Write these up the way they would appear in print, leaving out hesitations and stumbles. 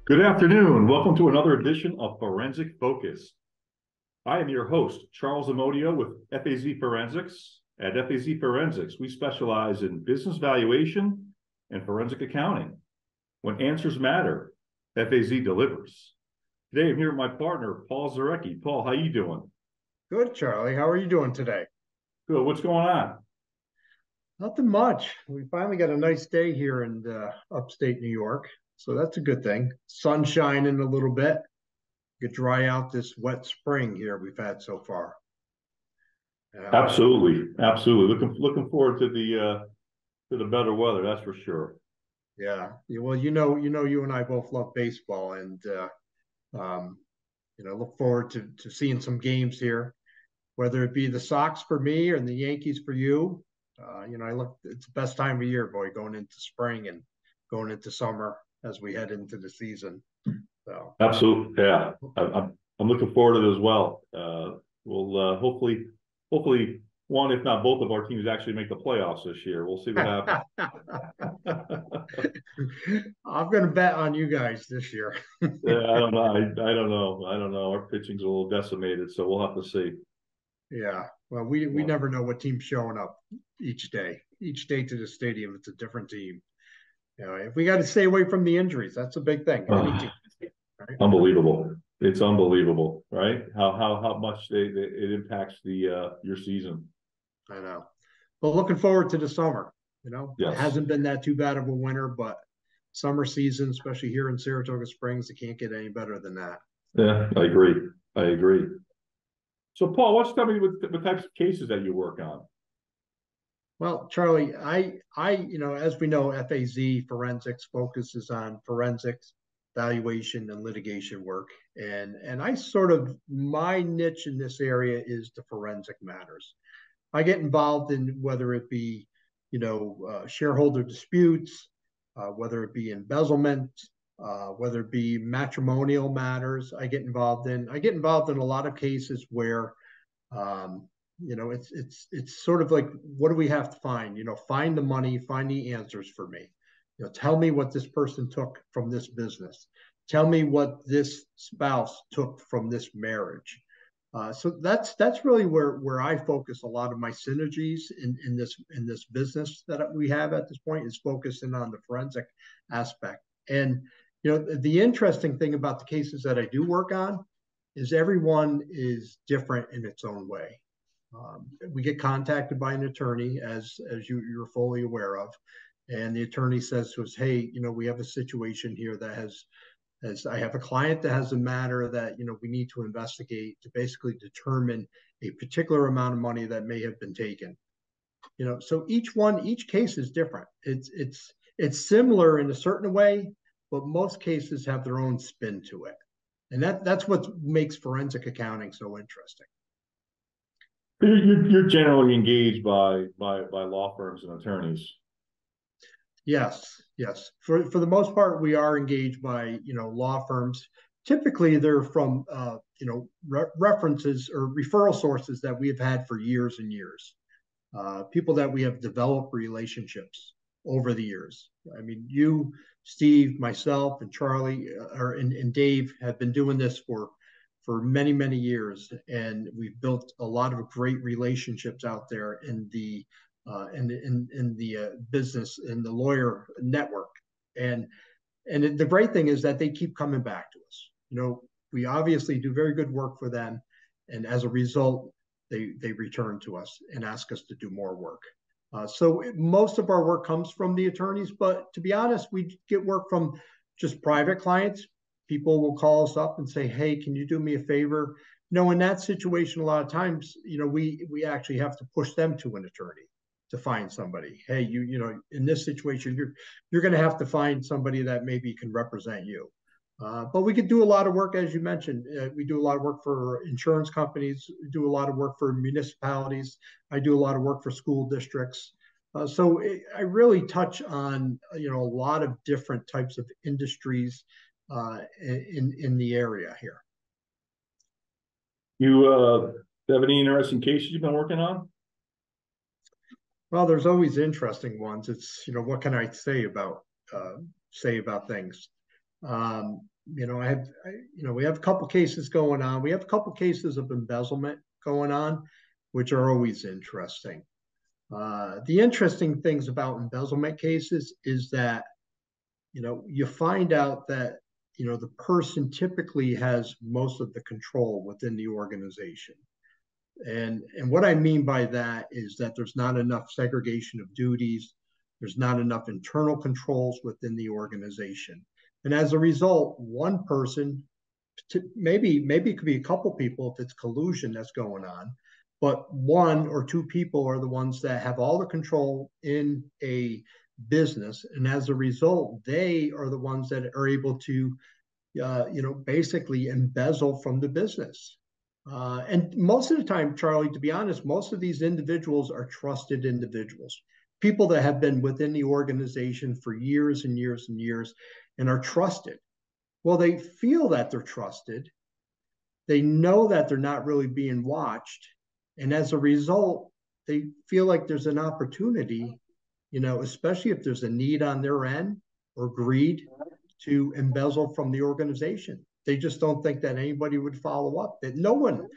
Good afternoon. Welcome to another edition of Forensic Focus. I am your host, Charles Amodio with FAZ Forensics. At FAZ Forensics, we specialize in business valuation and forensic accounting. When answers matter, FAZ delivers. Today, I'm here with my partner, Paul Zarecki. Paul, how you doing? Good, Charlie. How are you doing today? Good. What's going on? Nothing much. We finally got a nice day here in upstate New York, so that's a good thing. Sun shining a little bit. Could dry out this wet spring here we've had so far. Absolutely, absolutely. Looking forward to the better weather. That's for sure. Yeah. Well, you and I both love baseball, and um, look forward to seeing some games here, whether it be the Sox for me or the Yankees for you. It's the best time of year, boy, going into spring and going into summer as we head into the season. So Absolutely, yeah. I'm looking forward to it as well. We'll hopefully one, if not both of our teams actually make the playoffs this year. We'll see what happens. I'm going to bet on you guys this year. Yeah, I don't know. I don't know. Our pitching's a little decimated, so we'll have to see. Yeah. Well, we never know what team's showing up each day. Each day to the stadium, it's a different team. If we got to stay away from the injuries, that's a big thing. Any team, right? Unbelievable. It's unbelievable, right? How much it impacts the your season. I know. Well, looking forward to the summer. Yes. It hasn't been that too bad of a winter, but summer season, especially here in Saratoga Springs, it can't get any better than that. Yeah, I agree. So, Paul, what's tell me what types of cases that you work on? Well, Charlie, as we know, FAZ Forensics focuses on forensics, valuation, and litigation work. And I sort of, my niche in this area is the forensic matters. I get involved in whether it be, shareholder disputes, whether it be embezzlement, whether it be matrimonial matters. I get involved in a lot of cases where, it's sort of like, what do we have to find? Find the money, find the answers for me. Tell me what this person took from this business. Tell me what this spouse took from this marriage. So that's really where I focus a lot of my synergies in this business that we have at this point, is focusing on the forensic aspect. And the interesting thing about the cases that I do work on is everyone is different in its own way. We get contacted by an attorney, as you're fully aware of, and the attorney says to us, "Hey, we have a situation here that has I have a client that has a matter that we need to investigate to basically determine a particular amount of money that may have been taken." So each case is different. It's similar in a certain way, but most cases have their own spin to it, and that's what makes forensic accounting so interesting. You're generally engaged by law firms and attorneys. Yes. For the most part, we are engaged by law firms. Typically, they're from references or referral sources that we have had for years and years. People that we have developed relationships over the years. I mean, you, Steve, myself, and Charlie, and Dave have been doing this for many, many years, and we've built a lot of great relationships out there in the business, in the lawyer network. And the great thing is that they keep coming back to us. We obviously do very good work for them, and as a result, they return to us and ask us to do more work. So most of our work comes from the attorneys, but to be honest, we get work from just private clients. People will call us up and say, "Hey, can you do me a favor?" In that situation, a lot of times, we actually have to push them to an attorney to find somebody. Hey, in this situation, you're going to have to find somebody that maybe can represent you. But we could do a lot of work, as you mentioned. We do a lot of work for insurance companies. We do a lot of work for municipalities. I do a lot of work for school districts. So I really touch on a lot of different types of industries in the area here. You have any interesting cases you've been working on? Well, there's always interesting ones. It's what can I say about things? we have a couple cases going on. We have a couple cases of embezzlement going on, which are always interesting. The interesting things about embezzlement cases is that, you find out that, the person typically has most of the control within the organization. And what I mean by that is that there's not enough segregation of duties. There's not enough internal controls within the organization. And as a result, one person, maybe it could be a couple people if it's collusion that's going on, but one or two people are the ones that have all the control in a business. And as a result, they are the ones that are able to, basically embezzle from the business. And most of the time, Charlie, to be honest, most of these individuals are trusted individuals, people that have been within the organization for years and years and years and are trusted. Well, they feel that they're trusted. They know that they're not really being watched. And as a result, they feel like there's an opportunity, especially if there's a need on their end or greed, to embezzle from the organization. They just don't think that anybody would follow up, that no one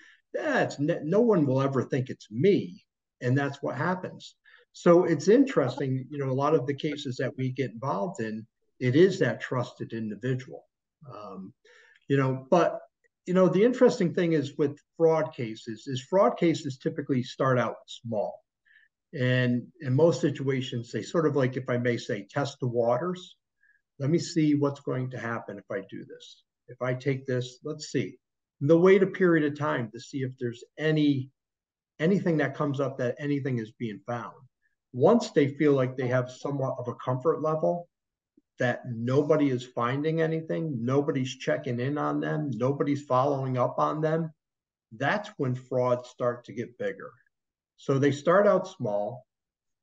will ever think it's me. And that's what happens. So it's interesting, a lot of the cases that we get involved in, it is that trusted individual. But the interesting thing is with fraud cases typically start out small. And in most situations, they sort of, like, if I may say, test the waters. Let me see what's going to happen if I do this. If I take this, let's see. They'll wait a period of time to see if there's anything that comes up, that anything is being found. Once they feel like they have somewhat of a comfort level, that nobody is finding anything, nobody's checking in on them, nobody's following up on them, that's when frauds start to get bigger. So they start out small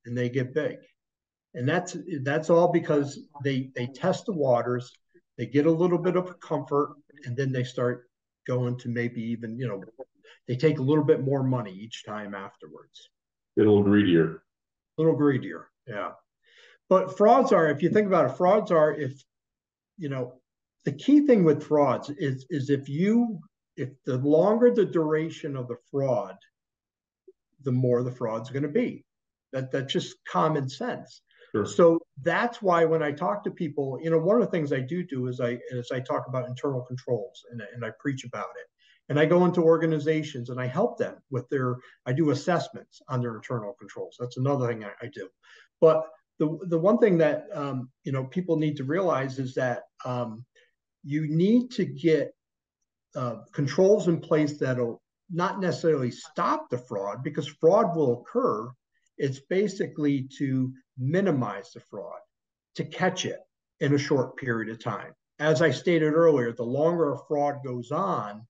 and they get big. And that's all because they test the waters, they get a little bit of comfort, and then they start going to maybe even, they take a little bit more money each time afterwards. Get a little greedier. A little greedier, yeah. But frauds are, if you think about it, the key thing with frauds is if the longer the duration of the fraud, the more the fraud's going to be. That's just common sense. Sure. So that's why when I talk to people, one of the things I do is I talk about internal controls and I preach about it. And I go into organizations and I help them with I do assessments on their internal controls. That's another thing I do. But the one thing that, people need to realize is that you need to get controls in place that'll not necessarily stop the fraud, because fraud will occur. It's basically to minimize the fraud, to catch it in a short period of time. As I stated earlier, the longer a fraud goes on,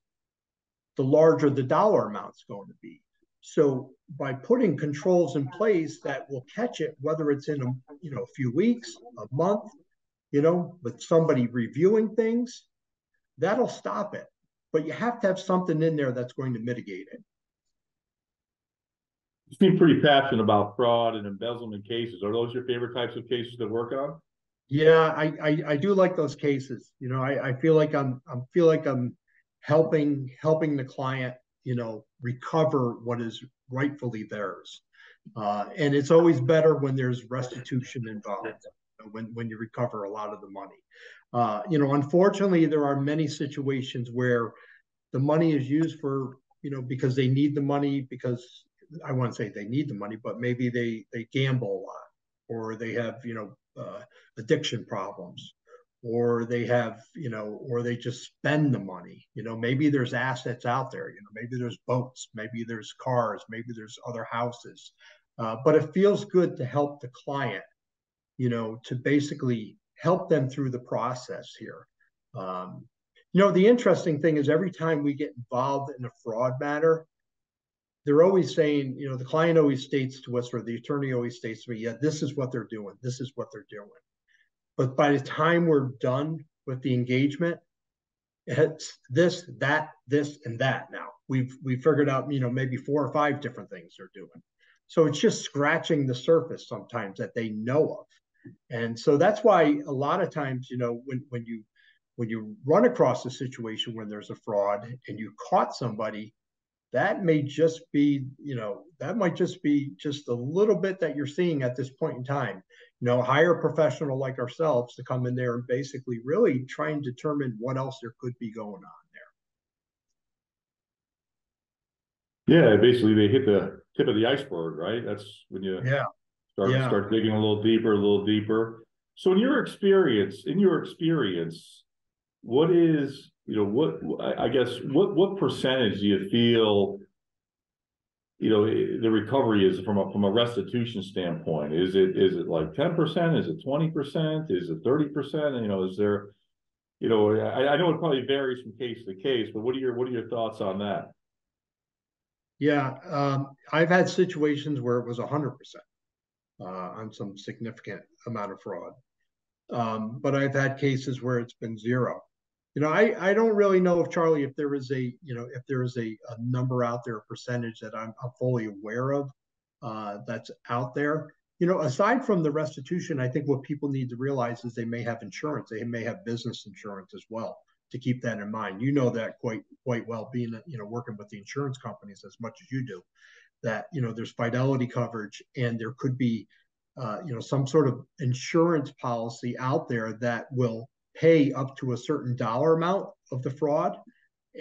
the larger the dollar amount's going to be. So by putting controls in place that will catch it, whether it's in a few weeks, a month, with somebody reviewing things, that'll stop it. But you have to have something in there that's going to mitigate it. You seem pretty passionate about fraud and embezzlement cases. Are those your favorite types of cases to work on? Yeah, I do like those cases. I feel like I'm helping the client, recover what is rightfully theirs. And it's always better when there's restitution involved, when you recover a lot of the money. Unfortunately, there are many situations where the money is used for, because they need the money, because I wouldn't say they need the money, but maybe they gamble a lot, or they have, addiction problems, or they have, or they just spend the money. Maybe there's assets out there, maybe there's boats, maybe there's cars, maybe there's other houses. But it feels good to help the client, to basically help them through the process here. The interesting thing is every time we get involved in a fraud matter, they're always saying, the client always states to us, or the attorney always states to me, yeah, this is what they're doing. This is what they're doing. But by the time we're done with the engagement, it's this, that, this, and that. Now we've figured out, maybe 4 or 5 different things they're doing. So it's just scratching the surface sometimes that they know of. And so that's why a lot of times, when when you run across a situation when there's a fraud and you caught somebody, that may just be, that might just be just a little bit that you're seeing at this point in time. Hire a professional like ourselves to come in there and basically really try and determine what else there could be going on Yeah, basically they hit the tip of the iceberg, right? That's when you there. start digging a little deeper, a little deeper. So in your experience, what is, I guess, what percentage do you feel, the recovery is from a restitution standpoint? Is it like 10%? Is it 20%? Is it 30%? Is there, I know it probably varies from case to case, but what are your thoughts on that? Yeah, I've had situations where it was 100% on some significant amount of fraud. But I've had cases where it's been zero. I don't really know if Charlie, if there is a number out there, a percentage that I'm fully aware of that's out there. Aside from the restitution, I think what people need to realize is they may have insurance. They may have business insurance as well, to keep that in mind. That quite well, being working with the insurance companies as much as you do, that there's fidelity coverage, and there could be some sort of insurance policy out there that will pay up to a certain dollar amount of the fraud.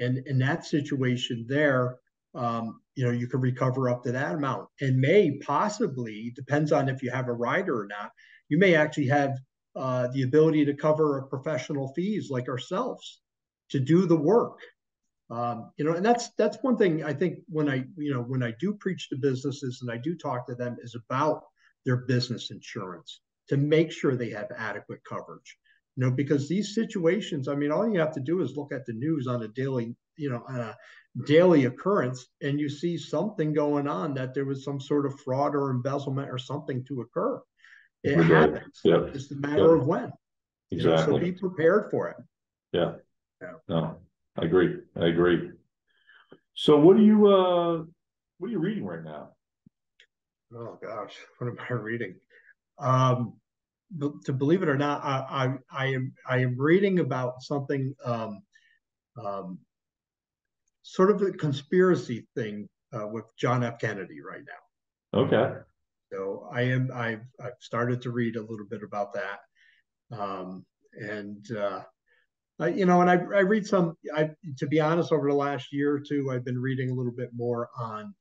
And in that situation there, you can recover up to that amount, and may possibly, depends on if you have a rider or not, you may actually have the ability to cover professional fees like ourselves to do the work. And that's one thing I think when I do preach to businesses and I do talk to them, is about their business insurance, to make sure they have adequate coverage. Because these situations, all you have to do is look at the news on a daily occurrence, and you see something going on, that there was some sort of fraud or embezzlement or something to occur. It happens. Yep. It's a matter of when. Exactly. So be prepared for it. Yeah. No, I agree. So what are you reading right now? Oh gosh, what am I reading? To believe it or not, I am reading about something sort of a conspiracy thing with John F. Kennedy right now. Okay. So I've started to read a little bit about that, and I read some. To be honest, over the last year or two, I've been reading a little bit more on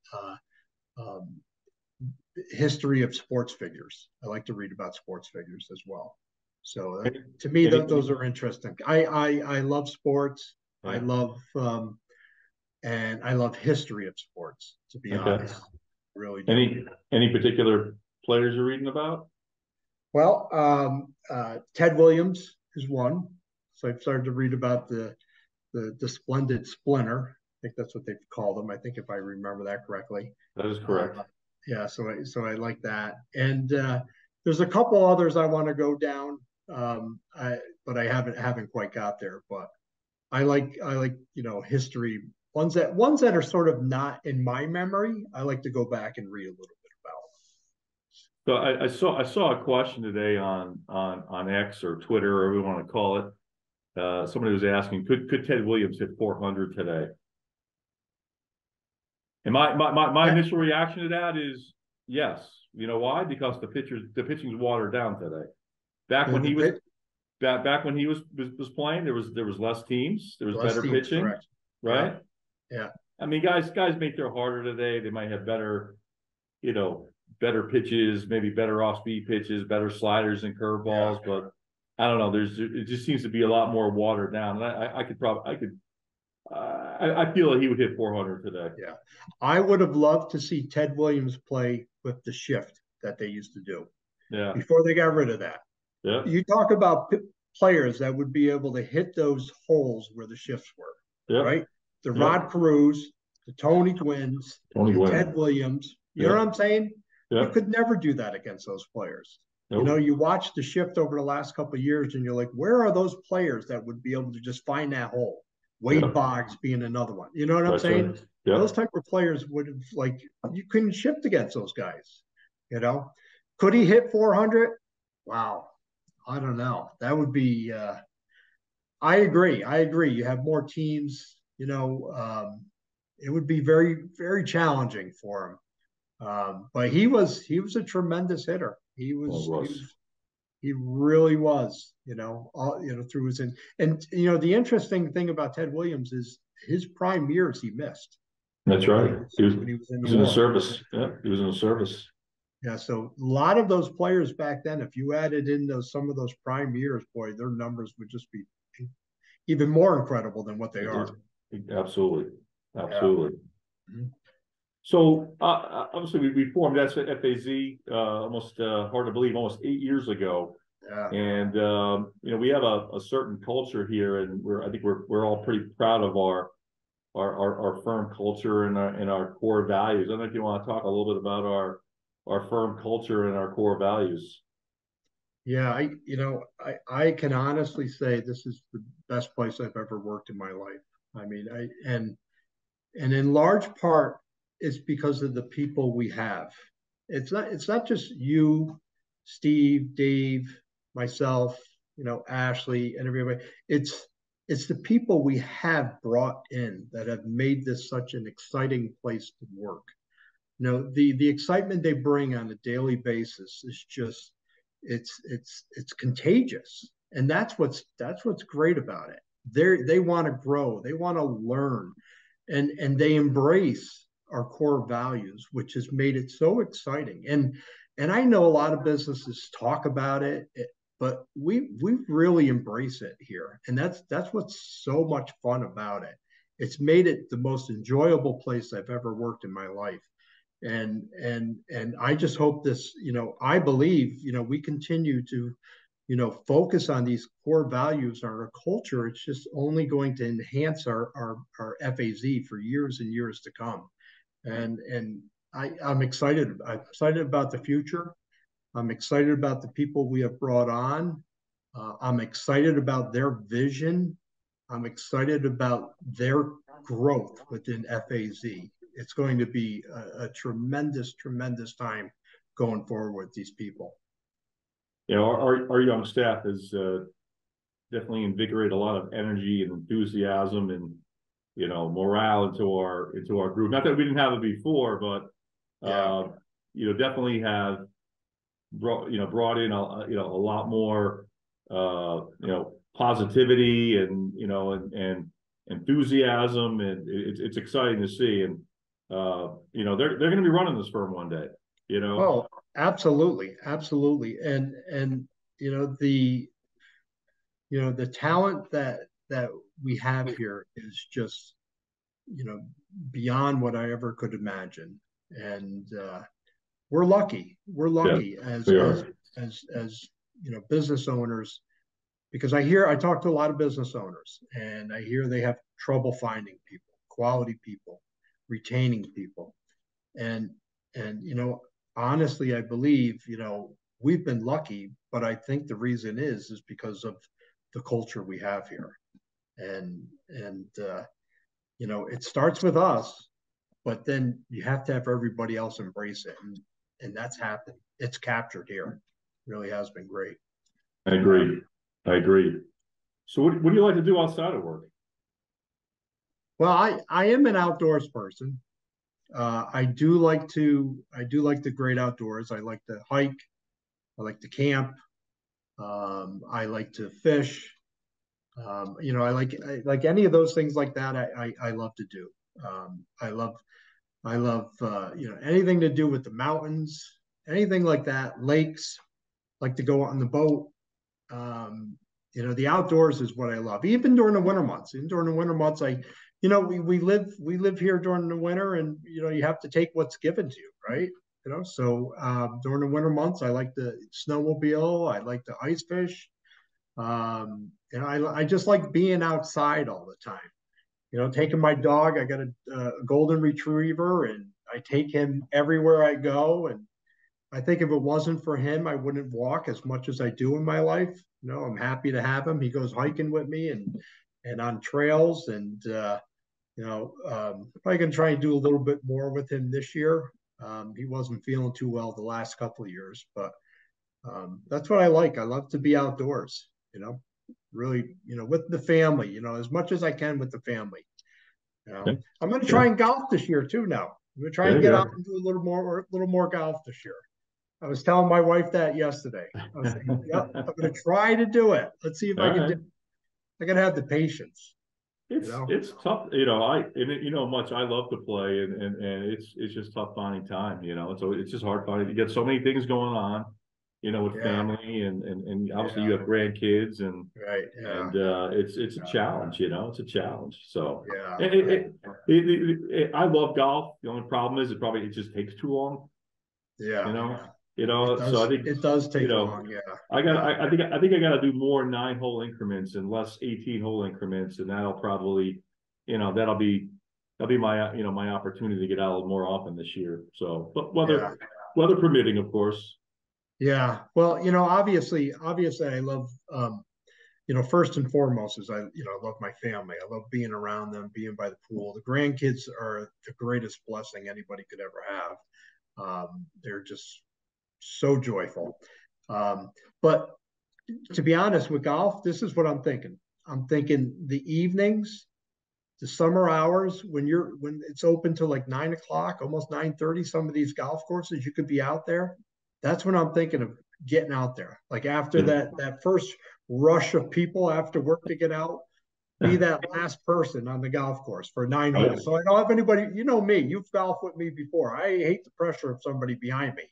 history of sports figures. I like to read about sports figures as well. So to me, those are interesting. I love sports. Yeah. I love and I love history of sports. To be honest, really do. Any particular players you're reading about? Well, Ted Williams is one. So I've started to read about the splendid Splinter. I think that's what they've called him. I think if I remember that correctly. That is correct. Yeah, so I like that, and there's a couple others I want to go down, but I haven't quite got there. But I like history ones that are sort of not in my memory. I like to go back and read a little bit So about. I saw a question today on X or Twitter, or whatever we want to call it. Somebody was asking, could Ted Williams hit 400 today? And my initial reaction to that is yes. You know why? Because the pitching's watered down today. Back when he was playing, there was less teams, there was better pitching, correct. Right? Yeah. Guys make their harder today. They might have better pitches, maybe better off-speed pitches, better sliders and curveballs, but I don't know. It just seems to be a lot more watered down. And I feel like he would hit 400 today. Yeah. I would have loved to see Ted Williams play with the shift that they used to do. Yeah. Before they got rid of that. Yeah. You talk about players that would be able to hit those holes where the shifts were. Yeah. Right? The Rod Carews, the Tony Gwynns, Ted Williams. You know what I'm saying? Yeah. You could never do that against those players. Nope. You watch the shift over the last couple of years, and you're like, where are those players that would be able to just find that hole? Wade Boggs being another one. You know what I'm saying? Right. Yeah. Those type of players would have, you couldn't shift against those guys. Could he hit 400? Wow. I don't know. That would be I agree. I agree. You have more teams, it would be very, very challenging for him. But he was a tremendous hitter. He Well, was it he was. was he really was, through his and the interesting thing about Ted Williams is his prime years he missed That's when right. he was He was, when he was in he the was in the war. service. Yeah, he was in the service. Yeah, so a lot of those players back then, if you added in some of those prime years, boy, their numbers would just be even more incredible than what they are. Absolutely. Yeah. Absolutely. Mhm. So obviously we formed FAZ almost hard to believe almost 8 years ago, Yeah. and we have a certain culture here, and I think we're all pretty proud of our firm culture and our core values. I don't know if you want to talk a little bit about our firm culture and our core values. Yeah, I can honestly say this is the best place I've ever worked in my life. I mean, and in large part it's because of the people we have. It's not just you, Steve, Dave, myself, Ashley, and everybody. It's the people we have brought in that have made this such an exciting place to work. The excitement they bring on a daily basis is just it's contagious, and that's what's great about it. They want to grow, they want to learn, and they embrace our core values, which has made it so exciting. And I know a lot of businesses talk about it, but we really embrace it here, and that's what's so much fun about it. It's made it the most enjoyable place I've ever worked in my life. And I just hope this, I believe, we continue to, focus on these core values, our culture. It's just only going to enhance our FAZ for years and years to come. And I'm excited. I'm excited about the future. I'm excited about the people we have brought on. I'm excited about their vision. I'm excited about their growth within FAZ. It's going to be a tremendous, tremendous time going forward with these people. Our young staff has definitely invigorated a lot of energy and enthusiasm and morale into our group. Not that we didn't have it before, but Yeah. definitely have brought in a lot more positivity and enthusiasm, and it's exciting to see. And they're going to be running this firm one day. Oh, absolutely, absolutely. And you know the the talent that we have here is just beyond what I ever could imagine. And we're lucky. We're Yeah, lucky as we as are. as business owners, because I talk to a lot of business owners, and I hear they have trouble finding people, quality people, retaining people. And honestly, I believe, we've been lucky, but I think the reason is because of the culture we have here. And it starts with us, but then you have to have everybody else embrace it. And that's happened. It's captured here. It really has been great. I agree. I agree. So what do you like to do outside of work? Well, I am an outdoors person. I do like the great outdoors. I like to hike. I like to camp. I like to fish. I like any of those things like that. I love to do. I love anything to do with the mountains, anything like that. Lakes. Like to go on the boat. Um, the outdoors is what I love. Even during the winter months. Even during the winter months, we live here during the winter, and you have to take what's given to you, right? So during the winter months, I like to snowmobile. I like to ice fish. I just like being outside all the time. Taking my dog. I got a golden retriever, and I take him everywhere I go. And I think if it wasn't for him, I wouldn't walk as much as I do in my life. I'm happy to have him. He goes hiking with me and on trails, and probably gonna try and do a little bit more with him this year. He wasn't feeling too well the last couple of years, but that's what I like. I love to be outdoors. really, with the family, as much as I can with the family. Okay. I'm going to try and golf this year too. Now I'm going to try and get out and do a little more golf this year. I was telling my wife that yesterday. I was saying, yep, I'm going to try to do it. Let's see if I can do it. I got to have the patience. It's tough, much I love to play, and it's just tough finding time, so it's just hard finding. You get so many things going on, with family and obviously you have grandkids and right, and it's a challenge, it's a challenge. So I love golf. The only problem is it just takes too long. So I think it does take long. Yeah. I think I got to do more 9-hole increments and less 18-hole increments, and that'll probably, that'll be my my opportunity to get out a little more often this year. So, but weather permitting, of course. Yeah. Well, obviously I love, first and foremost is I love my family. I love being around them, being by the pool. The grandkids are the greatest blessing anybody could ever have. They're just so joyful. But to be honest with golf, this is what I'm thinking. I'm thinking the evenings, the summer hours, when it's open till like 9 o'clock, almost 9:30, some of these golf courses, you could be out there. That's when I'm thinking of getting out there. Like after that first rush of people after work to get out, be that last person on the golf course for 9 holes. So I don't have anybody, me, you've golfed with me before. I hate the pressure of somebody behind me.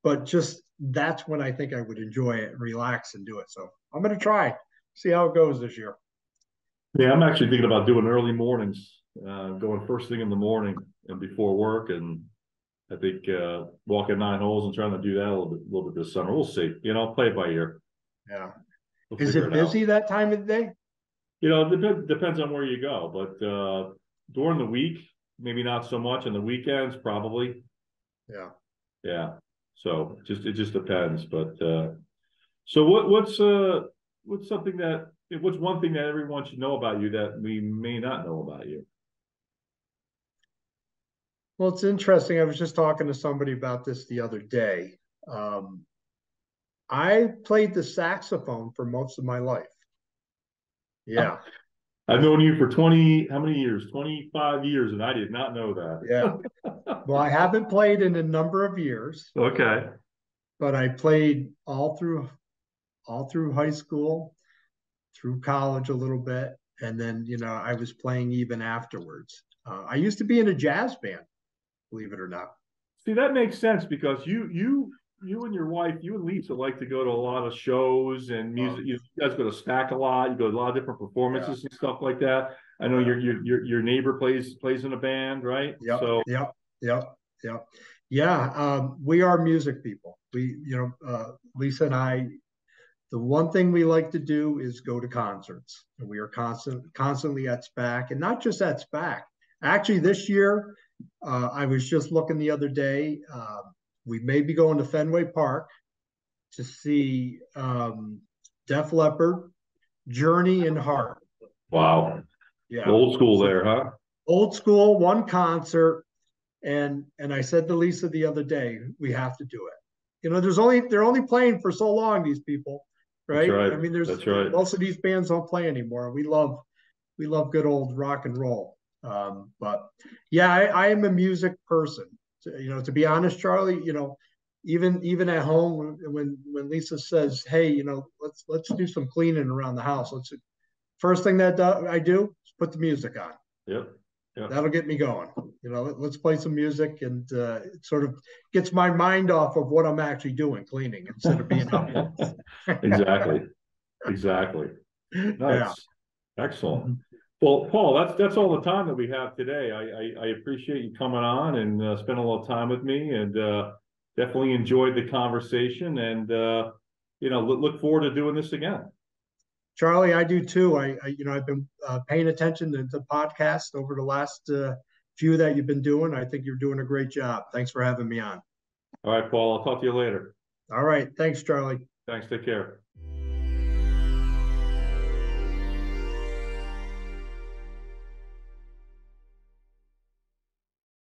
But just that's when I think I would enjoy it, relax, and do it. So I'm going to try, see how it goes this year. Yeah, I'm actually thinking about doing early mornings, going first thing in the morning and before work. And I think walking 9 holes and trying to do that a little bit this summer. We'll see. Play it by ear. Yeah. Is it busy that time of the day? It depends on where you go. But during the week, maybe not so much. On the weekends, probably. Yeah. Yeah. So it just depends. But so what's something what's one thing that everyone should know about you that we may not know about you? Well, it's interesting. I was just talking to somebody about this the other day. I played the saxophone for most of my life. Yeah. I've known you for how many years? 25 years, and I did not know that. Yeah. Well, I haven't played in a number of years. Okay. But I played all through high school, through college a little bit, and then I was playing even afterwards. I used to be in a jazz band, believe it or not. See, that makes sense because you and your wife, you and Lisa, like to go to a lot of shows and music. You guys go to Stack a lot. You go to a lot of different performances and stuff like that. I know your neighbor plays in a band, right? Yep. So yep. Yeah, we are music people. We, Lisa and I, the one thing we like to do is go to concerts. And we are constantly at SPAC, and not just at SPAC. Actually, this year, I was just looking the other day. We may be going to Fenway Park to see Def Leppard, Journey, and Heart. Wow. Yeah. Old school there, huh? Old school, one concert. And I said to Lisa the other day, we have to do it. They're only playing for so long, these people, right? That's right. I mean, that's right. Most of these bands don't play anymore. We love good old rock and roll. But yeah, I am a music person. To be honest, Charlie, even at home when Lisa says, "Hey, let's do some cleaning around the house," first thing that I do is put the music on. Yep. That'll get me going. Let's play some music, and it sort of gets my mind off of what I'm actually doing, cleaning, instead of being up. Exactly. Nice. Yeah. Excellent. Well, Paul, that's all the time that we have today. I appreciate you coming on and spending a little time with me, and definitely enjoyed the conversation, and look forward to doing this again. Charlie, I do too. I've been paying attention to the podcast over the last few that you've been doing. I think you're doing a great job. Thanks for having me on. All right, Paul. I'll talk to you later. All right. Thanks, Charlie. Thanks. Take care.